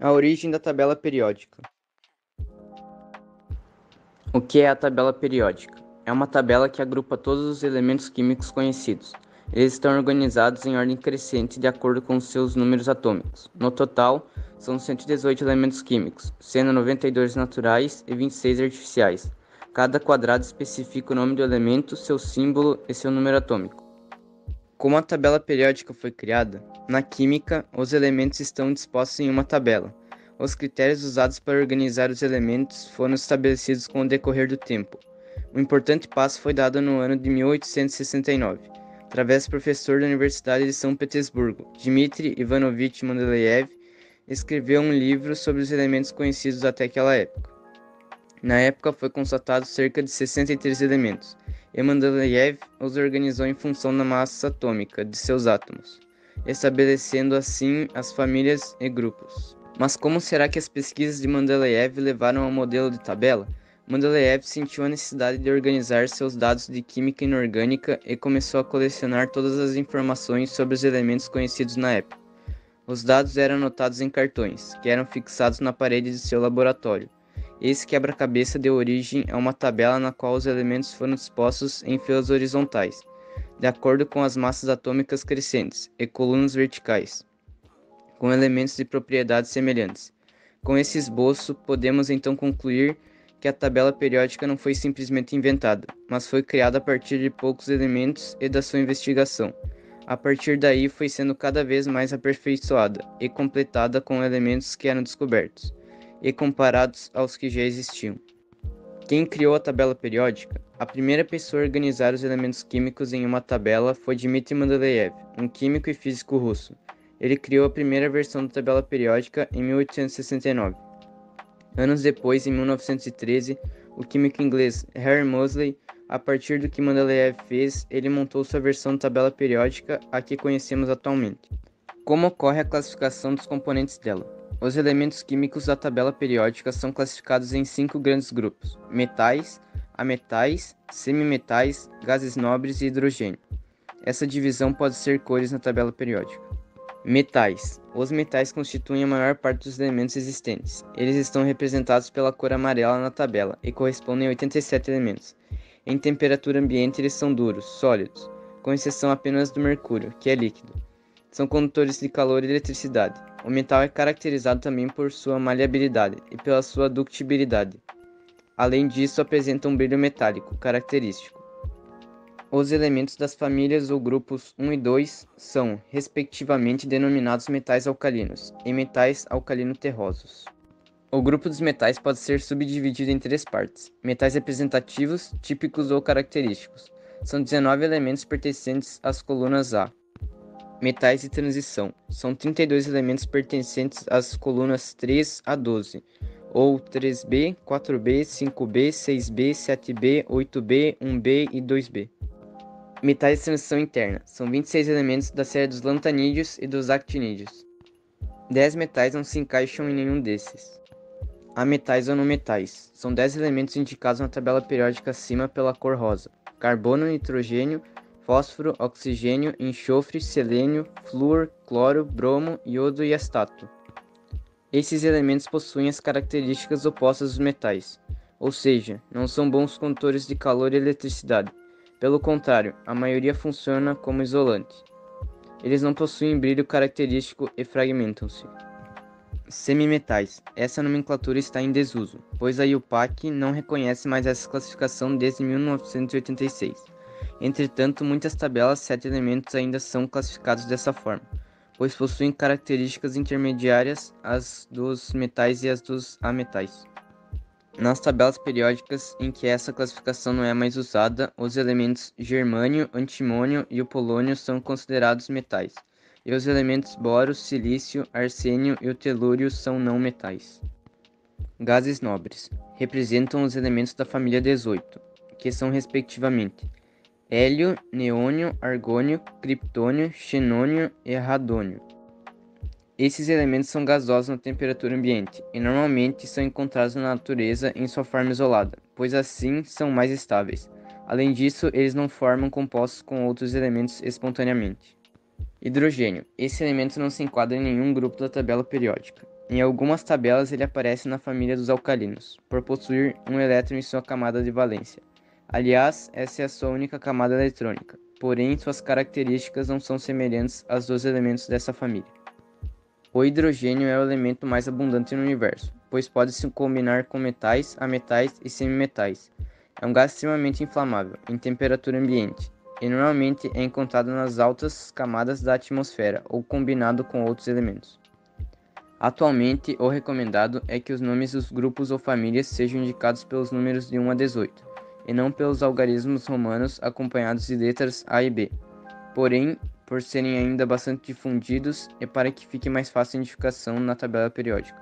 A origem da tabela periódica. O que é a tabela periódica? É uma tabela que agrupa todos os elementos químicos conhecidos. Eles estão organizados em ordem crescente de acordo com seus números atômicos. No total, são 118 elementos químicos, sendo 92 naturais e 26 artificiais. Cada quadrado especifica o nome do elemento, seu símbolo e seu número atômico. Como a tabela periódica foi criada, na química, os elementos estão dispostos em uma tabela. Os critérios usados para organizar os elementos foram estabelecidos com o decorrer do tempo. Um importante passo foi dado no ano de 1869, através do professor da Universidade de São Petersburgo, Dmitri Ivanovich Mendeleev, escreveu um livro sobre os elementos conhecidos até aquela época. Na época foi constatado cerca de 63 elementos, e Mendeleev os organizou em função da massa atômica de seus átomos, estabelecendo assim as famílias e grupos. Mas como será que as pesquisas de Mendeleev levaram ao modelo de tabela? Mendeleev sentiu a necessidade de organizar seus dados de química inorgânica e começou a colecionar todas as informações sobre os elementos conhecidos na época. Os dados eram anotados em cartões, que eram fixados na parede de seu laboratório. Esse quebra-cabeça deu origem a uma tabela na qual os elementos foram dispostos em filas horizontais, de acordo com as massas atômicas crescentes, e colunas verticais, com elementos de propriedades semelhantes. Com esse esboço, podemos então concluir que a tabela periódica não foi simplesmente inventada, mas foi criada a partir de poucos elementos e da sua investigação. A partir daí, foi sendo cada vez mais aperfeiçoada e completada com elementos que eram descobertos e comparados aos que já existiam. Quem criou a tabela periódica? A primeira pessoa a organizar os elementos químicos em uma tabela foi Dmitry Mendeleev, um químico e físico russo. Ele criou a primeira versão da tabela periódica em 1869. Anos depois, em 1913, o químico inglês Harry Moseley, a partir do que Mendeleev fez, ele montou sua versão da tabela periódica, a que conhecemos atualmente. Como ocorre a classificação dos componentes dela? Os elementos químicos da tabela periódica são classificados em 5 grandes grupos: metais, ametais, semimetais, gases nobres e hidrogênio. Essa divisão pode ser cores na tabela periódica. Metais. Os metais constituem a maior parte dos elementos existentes. Eles estão representados pela cor amarela na tabela e correspondem a 87 elementos. Em temperatura ambiente, eles são duros, sólidos, com exceção apenas do mercúrio, que é líquido. São condutores de calor e eletricidade. O metal é caracterizado também por sua maleabilidade e pela sua ductibilidade. Além disso, apresenta um brilho metálico característico. Os elementos das famílias ou grupos 1 e 2 são, respectivamente, denominados metais alcalinos e metais alcalino-terrosos. O grupo dos metais pode ser subdividido em 3 partes: metais representativos, típicos ou característicos. São 19 elementos pertencentes às colunas A. Metais de transição. São 32 elementos pertencentes às colunas 3 a 12, ou 3B, 4B, 5B, 6B, 7B, 8B, 1B e 2B. Metais de transição interna. São 26 elementos da série dos lantanídeos e dos actinídeos. 10 metais não se encaixam em nenhum desses. Ametais ou não metais. São 10 elementos indicados na tabela periódica acima pela cor rosa: carbono, nitrogênio, fósforo, oxigênio, enxofre, selênio, flúor, cloro, bromo, iodo e astato. Esses elementos possuem as características opostas dos metais, ou seja, não são bons condutores de calor e eletricidade. Pelo contrário, a maioria funciona como isolante. Eles não possuem brilho característico e fragmentam-se. Semimetais. Essa nomenclatura está em desuso, pois a IUPAC não reconhece mais essa classificação desde 1986. Entretanto, muitas tabelas 7 elementos ainda são classificados dessa forma, pois possuem características intermediárias às dos metais e às dos ametais. Nas tabelas periódicas em que essa classificação não é mais usada, os elementos germânio, antimônio e o polônio são considerados metais, e os elementos boro, silício, arsênio e o telúrio são não metais. Gases nobres. Representam os elementos da família 18, que são respectivamente hélio, neônio, argônio, criptônio, xenônio e radônio. Esses elementos são gasosos na temperatura ambiente e normalmente são encontrados na natureza em sua forma isolada, pois assim são mais estáveis. Além disso, eles não formam compostos com outros elementos espontaneamente. Hidrogênio. Esse elemento não se enquadra em nenhum grupo da tabela periódica. Em algumas tabelas ele aparece na família dos alcalinos, por possuir um elétron em sua camada de valência. Aliás, essa é a sua única camada eletrônica, porém suas características não são semelhantes às dos elementos dessa família. O hidrogênio é o elemento mais abundante no universo, pois pode se combinar com metais, ametais e semimetais. É um gás extremamente inflamável, em temperatura ambiente, e normalmente é encontrado nas altas camadas da atmosfera ou combinado com outros elementos. Atualmente, o recomendado é que os nomes dos grupos ou famílias sejam indicados pelos números de 1 a 18, e não pelos algarismos romanos acompanhados de letras A e B. Porém, por serem ainda bastante difundidos, é para que fique mais fácil a identificação na tabela periódica.